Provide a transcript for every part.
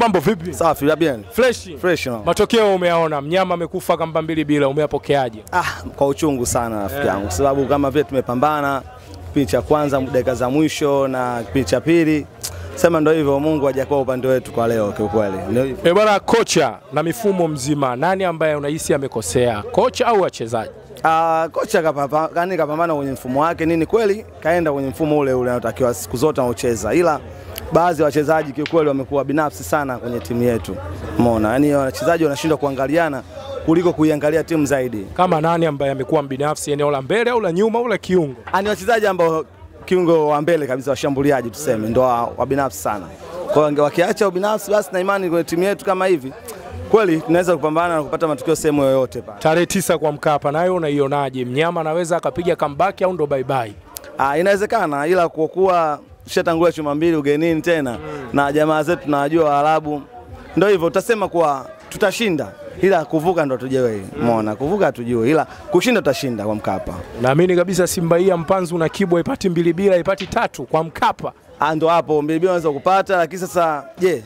Mambo vipi? Safi, ya bien. Fresh no. Matokeo umeyaona, mnyama amekufa kamba 2 bila, umeyapokeaje? Kwa uchungu sana rafiki yangu. Sababu kama vile tumepambana kipindi cha kwanza dakika za mwisho na kipindi cha pili. Sema ndio hivyo, Mungu hajakuwa upande wetu kwa leo kiukweli. Ndio hivyo. Bwana kocha na mifumo mzima, nani ambaye unahisi amekosea? Kocha au wachezaji? Kocha kapambana kwenye mfumo wake nini kweli, kaenda kwenye mfumo ule unaotakiwa siku zote anacheza. Ila baadhi ya wachezaji kiukweli wamekuwa binafsi sana kwenye timu yetu. Umeona? Yaani wachezaji wanashindwa kuangaliana kuliko kuiangalia timu zaidi. Kama nani ambaye amekuwa binafsi, eneo la mbele au la nyuma au la kiungo? Ni wachezaji ambao kiungo wa mbele kabisa, washambuliaji tuseme, ndio wa binafsi sana. Kwa hiyo wakiacha ubinafsi basi na imani kwenye timu yetu kama hivi kweli tunaweza kupambana na kupata matokeo sehemu yoyote pale. Tarehe 9 kwa Mkapa, nayo unaionaje? Mnyama anaweza akapiga comeback au ndo bye bye? Inawezekana, ila kwa kuwa tushatangulia chuma 2 ugenini tena na jamaa zetu tunajua Waarabu, ndio hivyo tutasema kwa tutashinda, ila kuvuka ndo tujewe. Umeona, kuvuka tujue, ila kushinda tutashinda kwa Mkapa. Naamini kabisa Simba hii ya Mpanzu na Kibwa ipati 2 bila, ipati 3 kwa Mkapa. Ndio hapo 2 bila unaweza kupata, lakini sasa je,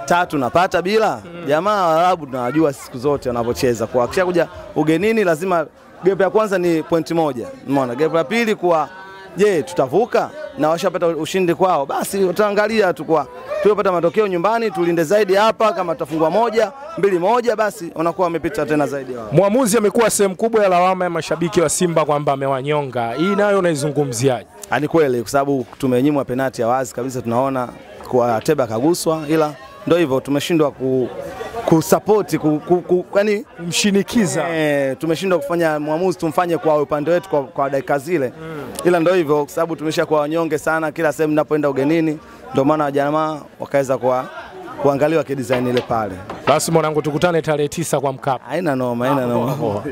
3 napata bila? Jamaa Waarabu tunajua siku zote wanapocheza, kwa kisha kuja ugenini lazima gap ya kwanza ni point 1. Umeona, gap ya pili kwa je tutavuka, na washapata ushindi kwao, basi utaangalia tu kwa tuwapata matokeo nyumbani, tulinde zaidi hapa. Kama tutafungwa 1-2 basi unakuwa wamepita tena zaidi wao. Mwamuzi amekuwa sehemu kubwa ya lawama ya mashabiki wa Simba kwamba amewanyonga. Hii nayo unaizungumziaje? Ni kweli, kwa sababu tumenyimwa penalti ya wazi kabisa, tunaona kwa Teba kaguswa, ila ndio hivyo tumeshindwa kusupport yani kumshinikiza. Tumeshindwa kufanya mwamuzi tumfanye kwa upande wetu kwa dakika zile. Ila ndio hivyo, kwa sababu tumeshakuwa wanyonge sana kila sehemu tunapoenda ugenini, ndio maana jamaa wakaweza kuangaliwa kidesign ile pale. Basi mwanangu, tukutane tarehe 9 kwa Mkapa. Haina noma.